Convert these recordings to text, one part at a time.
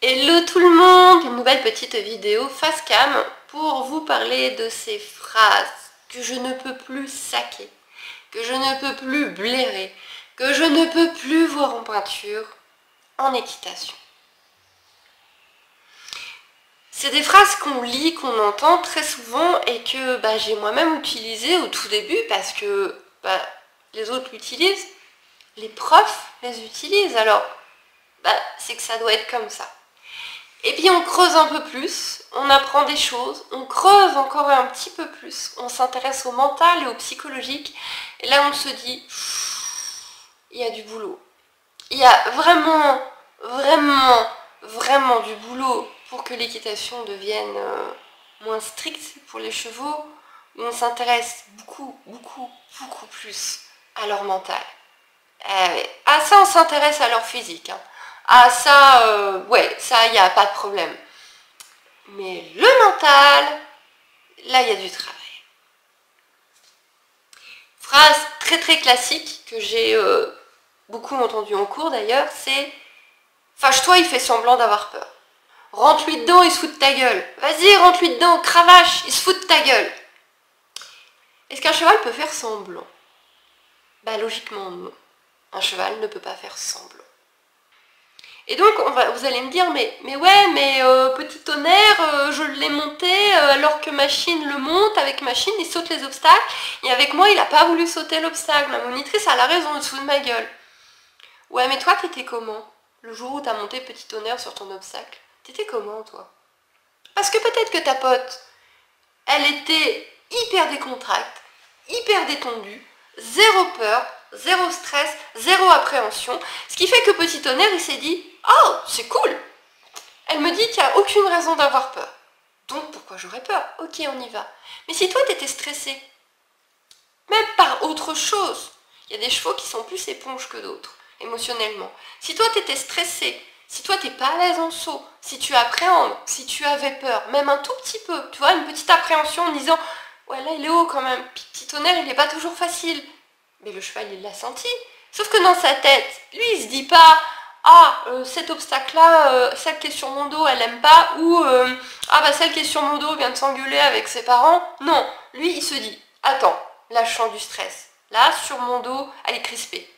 Hello tout le monde, une nouvelle petite vidéo face cam pour vous parler de ces phrases que je ne peux plus saquer, que je ne peux plus blairer, que je ne peux plus voir en peinture en équitation. C'est des phrases qu'on lit, qu'on entend très souvent et que j'ai moi-même utilisé au tout début parce que les autres l'utilisent, les profs les utilisent, alors c'est que ça doit être comme ça. Et puis on creuse un peu plus, on apprend des choses, on creuse encore un petit peu plus, on s'intéresse au mental et au psychologique, et là on se dit, il y a du boulot. Il y a vraiment du boulot pour que l'équitation devienne moins stricte pour les chevaux, où on s'intéresse beaucoup plus à leur mental. À ça on s'intéresse à leur physique, hein. Ah ça, ça, il n'y a pas de problème. Mais le mental, là, il y a du travail. Phrase très classique que j'ai beaucoup entendue en cours d'ailleurs, c'est « Fâche-toi, il fait semblant d'avoir peur. Rentre-lui dedans, il se fout de ta gueule. Vas-y, rentre-lui dedans, cravache, il se fout de ta gueule. » Est-ce qu'un cheval peut faire semblant? Logiquement, non. Un cheval ne peut pas faire semblant. Et donc, vous allez me dire, mais petit tonnerre, je l'ai monté alors que Machine le monte, avec Machine, il saute les obstacles, et avec moi, il n'a pas voulu sauter l'obstacle. Ma monitrice, elle a raison, il se fout de ma gueule. Ouais, mais toi, t'étais comment? Le jour où t'as monté petit tonnerre sur ton obstacle, t'étais comment, toi? Parce que peut-être que ta pote, elle était hyper décontracte, hyper détendue, zéro peur, zéro stress, zéro appréhension, ce qui fait que petit tonnerre, il s'est dit « Oh, c'est cool !» Elle me dit qu'il n'y a aucune raison d'avoir peur. Donc pourquoi j'aurais peur? Ok, on y va. Mais si toi, t'étais stressé, même par autre chose, il y a des chevaux qui sont plus éponges que d'autres, émotionnellement. Si toi, t'étais stressé, si toi, t'es pas à l'aise en saut, si tu appréhendes, si tu avais peur, même un tout petit peu, tu vois, une petite appréhension en disant « Ouais, là, il est haut quand même, petit tonnerre, il n'est pas toujours facile. » Mais le cheval, il l'a senti. Sauf que dans sa tête, lui, il se dit pas « Ah, cet obstacle-là, celle qui est sur mon dos, elle aime pas. » Ou « Ah, celle qui est sur mon dos vient de s'engueuler avec ses parents. » Non, lui, il se dit « Attends, là, je sens du stress. Là, sur mon dos, elle est crispée.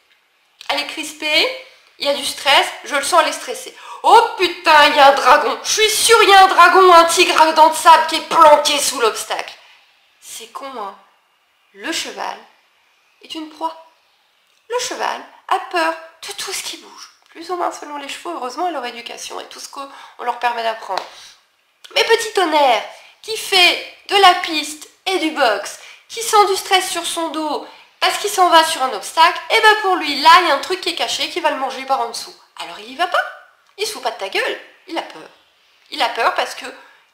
Elle est crispée, il y a du stress, je le sens, elle est stressée. Oh putain, il y a un dragon. Je suis sûre, il y a un dragon ou un tigre à dents de sable qui est planqué sous l'obstacle. » C'est con, hein. Le cheval est une proie. Le cheval a peur de tout ce qui bouge, plus ou moins selon les chevaux, heureusement, à leur éducation et tout ce qu'on leur permet d'apprendre. Mais petit tonnerre, qui fait de la piste et du box, qui sent du stress sur son dos parce qu'il s'en va sur un obstacle, et pour lui, là, il y a un truc qui est caché qui va le manger par en dessous. Alors il y va pas. Il se fout pas de ta gueule, il a peur. Il a peur parce que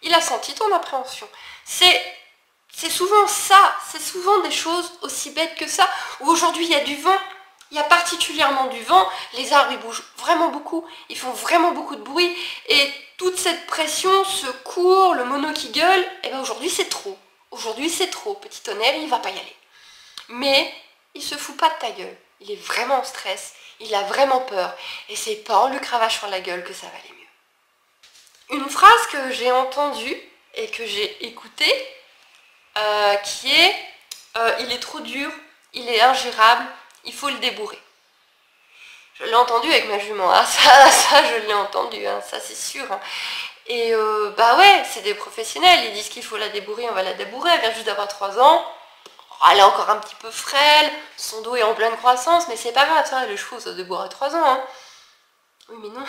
il a senti ton appréhension. C'est souvent ça, c'est souvent des choses aussi bêtes que ça, où aujourd'hui il y a du vent, il y a particulièrement du vent, les arbres ils bougent vraiment beaucoup, ils font vraiment beaucoup de bruit, et toute cette pression, ce cours, le mono qui gueule, aujourd'hui c'est trop. Aujourd'hui c'est trop, petit tonnerre, il va pas y aller. Mais il se fout pas de ta gueule, il est vraiment en stress, il a vraiment peur, et c'est pas en lui cravachant la gueule que ça va aller mieux. Une phrase que j'ai entendue et que j'ai écoutée, qui est il est trop dur, il est ingérable, il faut le débourrer. Je l'ai entendu avec ma jument, hein. Ça je l'ai entendu, hein, ça c'est sûr. Hein. Et ouais, c'est des professionnels, ils disent qu'il faut la débourrer, on va la débourrer, elle vient juste d'avoir 3 ans, elle est encore un petit peu frêle, son dos est en pleine croissance, mais c'est pas grave, ça, le chevaux ça se débourre à 3 ans. Hein. Oui mais non,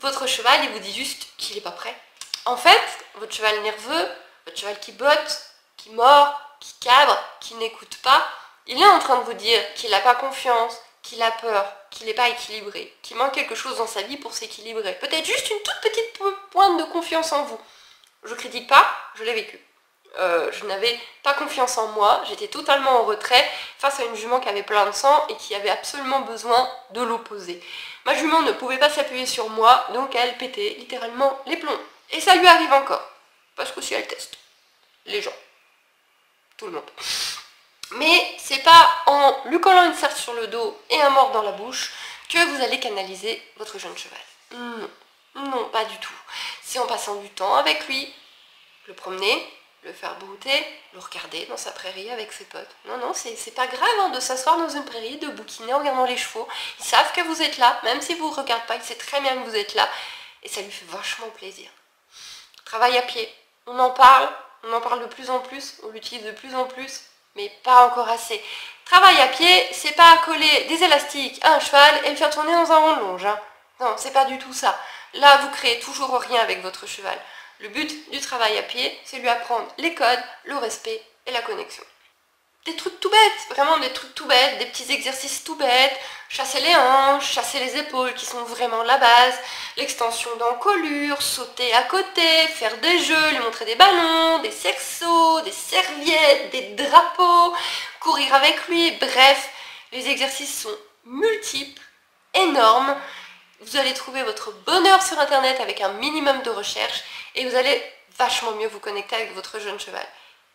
votre cheval il vous dit juste qu'il n'est pas prêt. En fait, votre cheval nerveux, votre cheval qui botte, qui mord, qui cabre, qui n'écoute pas, il est en train de vous dire qu'il n'a pas confiance, qu'il a peur, qu'il n'est pas équilibré, qu'il manque quelque chose dans sa vie pour s'équilibrer. Peut-être juste une toute petite pointe de confiance en vous. Je critique pas, je l'ai vécu. Je n'avais pas confiance en moi, j'étais totalement en retrait face à une jument qui avait plein de sang et qui avait absolument besoin de l'opposer. Ma jument ne pouvait pas s'appuyer sur moi, donc elle pétait littéralement les plombs. Et ça lui arrive encore, parce que si elle teste, les gens, tout le monde. Mais c'est pas en lui collant une serre sur le dos et un mord dans la bouche que vous allez canaliser votre jeune cheval. Non. Non, pas du tout. C'est en passant du temps avec lui, le promener, le faire brouter, le regarder dans sa prairie avec ses potes. Non, non, c'est pas grave hein, de s'asseoir dans une prairie, de bouquiner en regardant les chevaux. Ils savent que vous êtes là, même si vous ne regardez pas, il sait très bien que vous êtes là. Et ça lui fait vachement plaisir. Travail à pied, on en parle de plus en plus, on l'utilise de plus en plus, mais pas encore assez. Travail à pied, c'est pas coller des élastiques à un cheval et le faire tourner dans un rond de longe. Hein. Non, c'est pas du tout ça. Là, vous créez toujours rien avec votre cheval. Le but du travail à pied, c'est lui apprendre les codes, le respect et la connexion. Des trucs tout bêtes, vraiment des trucs tout bêtes, des petits exercices tout bêtes, chasser les hanches, chasser les épaules qui sont vraiment la base, l'extension d'encolure, sauter à côté, faire des jeux, lui montrer des ballons, des cerceaux, des serviettes, des drapeaux, courir avec lui, bref, les exercices sont multiples, énormes. Vous allez trouver votre bonheur sur internet avec un minimum de recherche et vous allez vachement mieux vous connecter avec votre jeune cheval.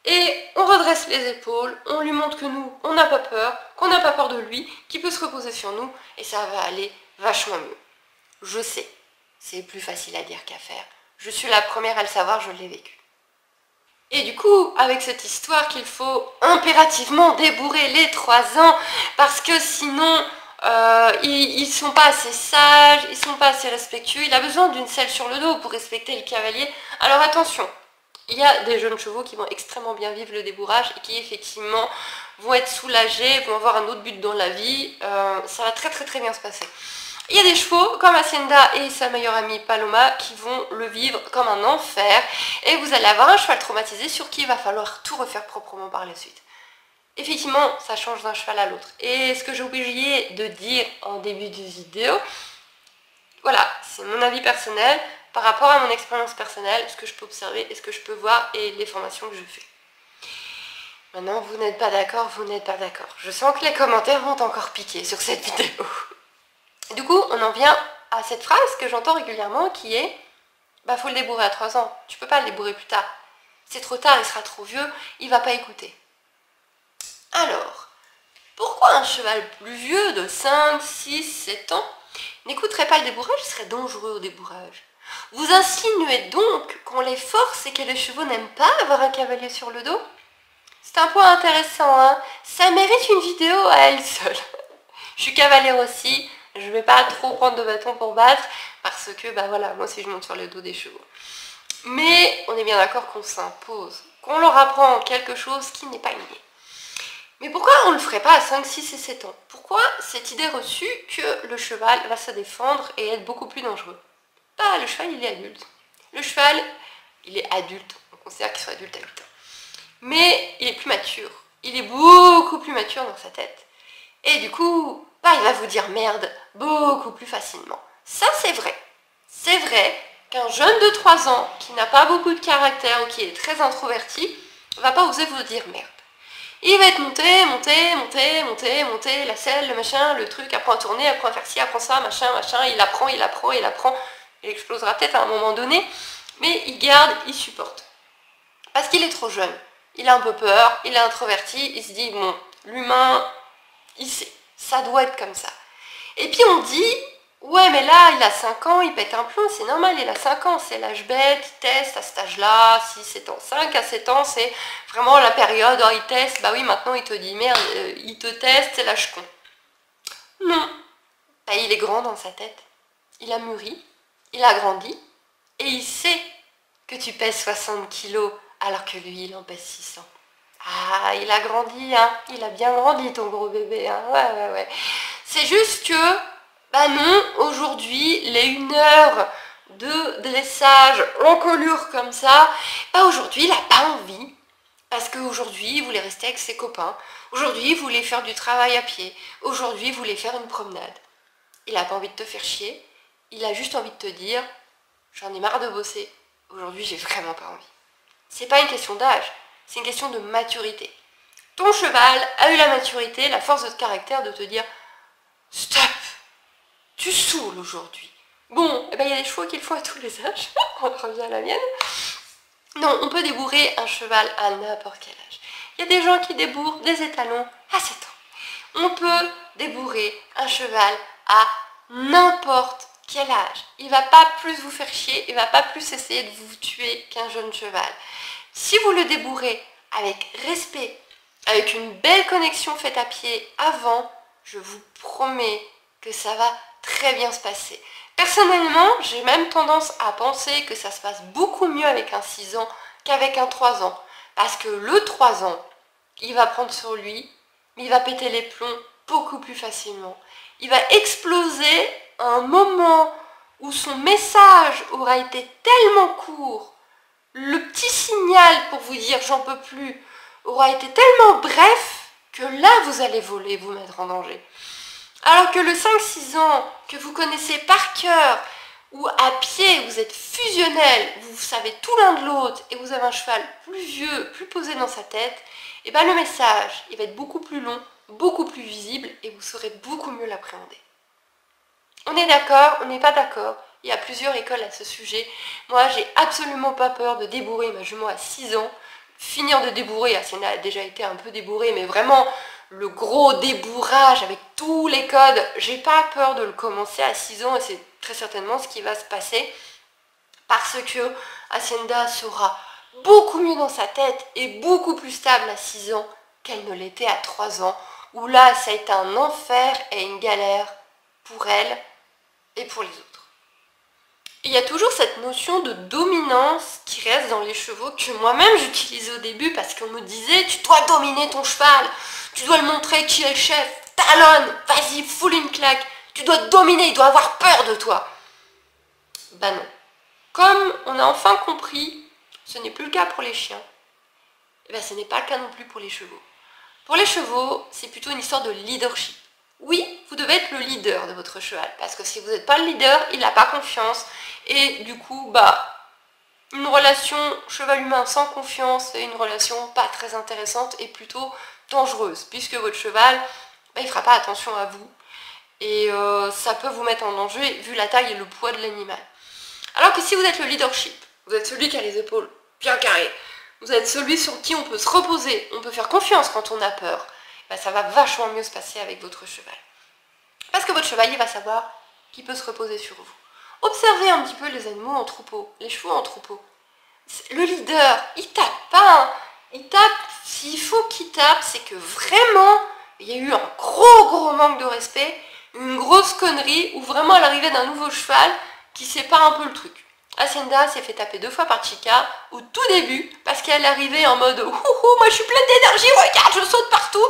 Et on redresse les épaules, on lui montre que nous, on n'a pas peur, qu'on n'a pas peur de lui, qu'il peut se reposer sur nous et ça va aller vachement mieux. Je sais, c'est plus facile à dire qu'à faire. Je suis la première à le savoir, je l'ai vécu. Et du coup, avec cette histoire qu'il faut impérativement débourrer les 3 ans parce que sinon ils sont pas assez sages, ils sont pas assez respectueux, il a besoin d'une selle sur le dos pour respecter le cavalier. Alors attention, il y a des jeunes chevaux qui vont extrêmement bien vivre le débourrage et qui effectivement vont être soulagés, vont avoir un autre but dans la vie, ça va très très très bien se passer. Il y a des chevaux comme Hacienda et sa meilleure amie Paloma qui vont le vivre comme un enfer et vous allez avoir un cheval traumatisé sur qui il va falloir tout refaire proprement par la suite. Effectivement, ça change d'un cheval à l'autre. Et ce que j'ai oublié de dire en début de vidéo, voilà, c'est mon avis personnel par rapport à mon expérience personnelle, ce que je peux observer et ce que je peux voir et les formations que je fais. Maintenant, vous n'êtes pas d'accord, vous n'êtes pas d'accord. Je sens que les commentaires vont encore piquer sur cette vidéo. Du coup, on en vient à cette phrase que j'entends régulièrement qui est « Bah, faut le débourrer à 3 ans, tu peux pas le débourrer plus tard. C'est trop tard, il sera trop vieux, il va pas écouter. » Alors, pourquoi un cheval plus vieux de 5, 6, 7 ans n'écouterait pas le débourrage, il serait dangereux au débourrage? Vous insinuez donc qu'on les force et que les chevaux n'aiment pas avoir un cavalier sur le dos? C'est un point intéressant, hein? Ça mérite une vidéo à elle seule. Je suis cavalière aussi, je ne vais pas trop prendre de bâton pour battre, parce que, bah voilà, moi aussi je monte sur le dos des chevaux. Mais on est bien d'accord qu'on s'impose, qu'on leur apprend quelque chose qui n'est pas inné. Mais pourquoi on ne le ferait pas à 5, 6 et 7 ans? Pourquoi cette idée reçue que le cheval va se défendre et être beaucoup plus dangereux? Bah, le cheval, il est adulte. Le cheval, il est adulte. On considère qu'il soit adulte à 8 ans. Mais il est plus mature. Il est beaucoup plus mature dans sa tête. Et du coup, bah, il va vous dire merde beaucoup plus facilement. Ça, c'est vrai. C'est vrai qu'un jeune de 3 ans qui n'a pas beaucoup de caractère ou qui est très introverti va pas oser vous dire merde. Il va être monté, la selle, le machin, le truc, apprend à tourner, apprend à faire ci, apprend ça, machin, il apprend, il explosera peut-être à un moment donné, mais il garde, il supporte. Parce qu'il est trop jeune, il a un peu peur, il est introverti, il se dit, bon, l'humain, il sait, ça doit être comme ça. Et puis on dit, ouais mais là, il a 5 ans, il pète un plomb, c'est normal, il a 5 ans, c'est l'âge bête, il teste à cet âge-là, 6, 7 ans, 5 à 7 ans, c'est vraiment la période, oh, il teste, bah oui, maintenant il te dit, merde, il te teste, c'est l'âge con. Non, bah, il est grand dans sa tête, il a mûri, il a grandi, et il sait que tu pèses 60 kilos, alors que lui, il en pèse 600. Ah, il a grandi, hein, il a bien grandi ton gros bébé, hein, ouais. C'est juste que, bah non, aujourd'hui, les 1 heure de dressage en colure comme ça, bah aujourd'hui, il n'a pas envie. Parce qu'aujourd'hui, il voulait rester avec ses copains. Aujourd'hui, il voulait faire du travail à pied. Aujourd'hui, il voulait faire une promenade. Il n'a pas envie de te faire chier. Il a juste envie de te dire, j'en ai marre de bosser. Aujourd'hui, j'ai vraiment pas envie. C'est pas une question d'âge, c'est une question de maturité. Ton cheval a eu la maturité, la force de caractère de te dire, stop, tu saoules aujourd'hui. Bon, eh ben, il y a des chevaux qui le font à tous les âges. On revient à la mienne. Non, on peut débourrer un cheval à n'importe quel âge. Il y a des gens qui débourrent des étalons à 7 ans. On peut débourrer un cheval à n'importe quel âge. Il va pas plus vous faire chier, il va pas plus essayer de vous tuer qu'un jeune cheval. Si vous le débourrez avec respect, avec une belle connexion faite à pied avant, je vous promets que ça va très bien se passer. Personnellement, j'ai même tendance à penser que ça se passe beaucoup mieux avec un 6 ans qu'avec un 3 ans. Parce que le 3 ans, il va prendre sur lui, mais il va péter les plombs beaucoup plus facilement. Il va exploser à un moment où son message aura été tellement court, le petit signal pour vous dire j'en peux plus aura été tellement bref que là vous allez voler, vous mettre en danger. Alors que le 5-6 ans que vous connaissez par cœur, ou à pied vous êtes fusionnel, vous savez tout l'un de l'autre et vous avez un cheval plus vieux, plus posé dans sa tête, et bien le message il va être beaucoup plus long, beaucoup plus visible et vous saurez beaucoup mieux l'appréhender. On est d'accord, on n'est pas d'accord. Il y a plusieurs écoles à ce sujet. Moi, j'ai absolument pas peur de débourrer ma jument à 6 ans. Finir de débourrer, Hacienda a déjà été un peu débourrée, mais vraiment le gros débourrage avec tous les codes, j'ai pas peur de le commencer à 6 ans et c'est très certainement ce qui va se passer parce que Hacienda sera beaucoup mieux dans sa tête et beaucoup plus stable à 6 ans qu'elle ne l'était à 3 ans, où là, ça a été un enfer et une galère pour elle et pour les autres. Il y a toujours cette notion de dominance qui reste dans les chevaux que moi-même j'utilisais au début parce qu'on me disait tu dois dominer ton cheval, tu dois le montrer qui est le chef, talonne, vas-y, foule une claque, tu dois dominer, il doit avoir peur de toi. Bah non. Comme on a enfin compris, ce n'est plus le cas pour les chiens, et ben ce n'est pas le cas non plus pour les chevaux. Pour les chevaux, c'est plutôt une histoire de leadership. Oui, vous devez être le leader de votre cheval, parce que si vous n'êtes pas le leader, il n'a pas confiance, et du coup, une relation cheval-humain sans confiance est une relation pas très intéressante et plutôt dangereuse, puisque votre cheval, il ne fera pas attention à vous, et ça peut vous mettre en danger, vu la taille et le poids de l'animal. Alors que si vous êtes le leadership, vous êtes celui qui a les épaules bien carrées, vous êtes celui sur qui on peut se reposer, on peut faire confiance quand on a peur, ça va vachement mieux se passer avec votre cheval. Parce que votre cheval, il va savoir qu'il peut se reposer sur vous. Observez un petit peu les animaux en troupeau, les chevaux en troupeau. Le leader, il tape pas, hein. Il tape, s'il faut qu'il tape, c'est que vraiment, il y a eu un gros manque de respect, une grosse connerie, où vraiment à l'arrivée d'un nouveau cheval, qui sépare un peu le truc. Hacienda s'est fait taper 2 fois par Chica au tout début parce qu'elle arrivait en mode ouhou, moi je suis pleine d'énergie, regarde, je saute partout.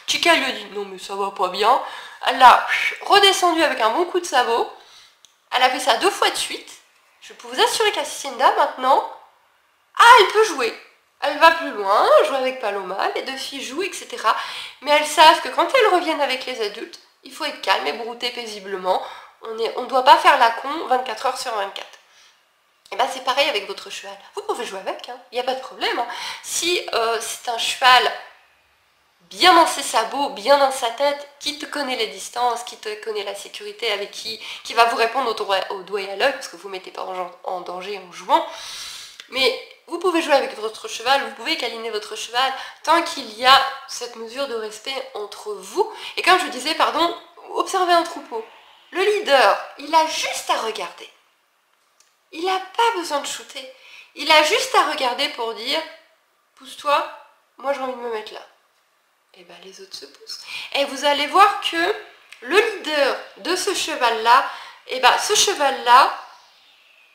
Chica lui a dit non mais ça va pas bien. Elle l'a redescendu avec un bon coup de sabot. Elle a fait ça 2 fois de suite. Je peux vous assurer qu'Hacienda maintenant, elle peut jouer. Elle va plus loin, joue avec Paloma, les 2 filles jouent, etc. Mais elles savent que quand elles reviennent avec les adultes, il faut être calme et brouter paisiblement. On ne doit pas faire la con 24 heures sur 24. Et c'est pareil avec votre cheval. Vous pouvez jouer avec, il n'y a pas de problème. Si c'est un cheval bien dans ses sabots, bien dans sa tête, qui te connaît les distances, qui te connaît la sécurité, avec qui va vous répondre au doigt et à l'œil, parce que vous ne mettez pas en danger en jouant. Mais vous pouvez jouer avec votre cheval, vous pouvez câliner votre cheval, tant qu'il y a cette mesure de respect entre vous. Et comme je disais, observez un troupeau. Le leader, il a juste à regarder. Il n'a pas besoin de shooter. Il a juste à regarder pour dire « Pousse-toi, moi j'ai envie de me mettre là. » Et les autres se poussent. Et vous allez voir que le leader de ce cheval-là, ce cheval-là,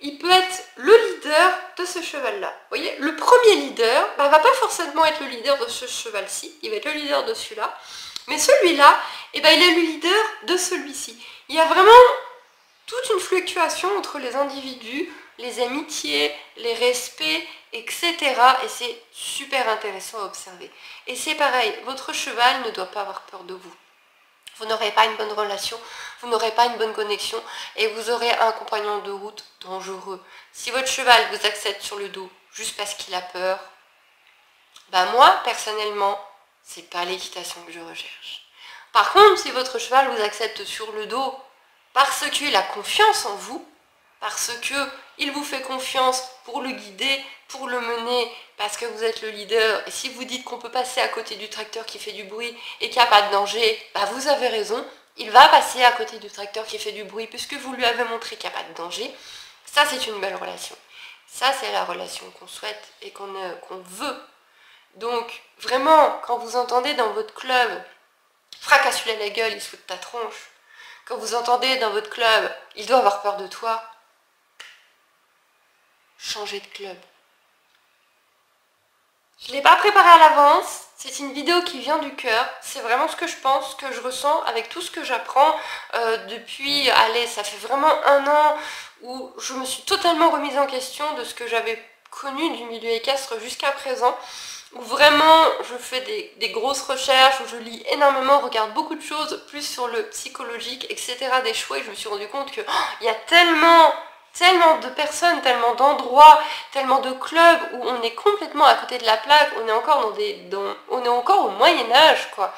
il peut être le leader de ce cheval-là. Vous voyez, le premier leader va pas forcément être le leader de ce cheval-ci, il va être le leader de celui-là. Mais celui-là, il est le leader de celui-ci. Il y a vraiment toute une fluctuation entre les individus, les amitiés, les respects, etc. Et c'est super intéressant à observer. Et c'est pareil, votre cheval ne doit pas avoir peur de vous. Vous n'aurez pas une bonne relation, vous n'aurez pas une bonne connexion et vous aurez un compagnon de route dangereux. Si votre cheval vous accepte sur le dos juste parce qu'il a peur, moi, personnellement, c'est pas l'équitation que je recherche. Par contre, si votre cheval vous accepte sur le dos parce qu'il a confiance en vous, parce qu'il vous fait confiance pour le guider, pour le mener, parce que vous êtes le leader, et si vous dites qu'on peut passer à côté du tracteur qui fait du bruit et qu'il n'y a pas de danger, vous avez raison, il va passer à côté du tracteur qui fait du bruit puisque vous lui avez montré qu'il n'y a pas de danger. Ça, c'est une belle relation. Ça, c'est la relation qu'on souhaite et qu'on veut. Donc, vraiment, quand vous entendez dans votre club « fracasse-lui la gueule, il se fout de ta tronche », quand vous entendez dans votre club « il doit avoir peur de toi », changez de club. Je ne l'ai pas préparé à l'avance, c'est une vidéo qui vient du cœur, c'est vraiment ce que je pense, ce que je ressens avec tout ce que j'apprends depuis, allez, ça fait vraiment 1 an où je me suis totalement remise en question de ce que j'avais connu du milieu équestre jusqu'à présent, où vraiment je fais des grosses recherches, où je lis énormément, regarde beaucoup de choses, plus sur le psychologique, etc. des chevaux, et je me suis rendu compte que il y a tellement de personnes, tellement d'endroits, tellement de clubs où on est complètement à côté de la plaque, on est encore on est encore au Moyen-Âge, quoi.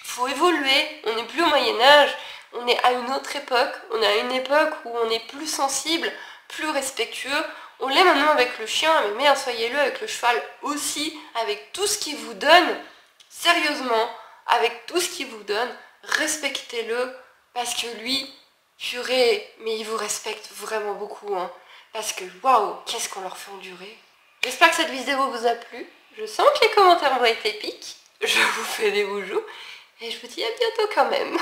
Faut évoluer, on n'est plus au Moyen-Âge, on est à une autre époque, on est à une époque où on est plus sensible, plus respectueux. On l'est maintenant avec le chien, mais merde, soyez-le avec le cheval aussi, avec tout ce qu'il vous donne, sérieusement, avec tout ce qu'il vous donne, respectez-le, parce que lui, purée, mais il vous respecte vraiment beaucoup, hein, parce que waouh, qu'est-ce qu'on leur fait endurer. J'espère que cette vidéo vous a plu, je sens que les commentaires vont être épiques, je vous fais des boujoux, et je vous dis à bientôt quand même.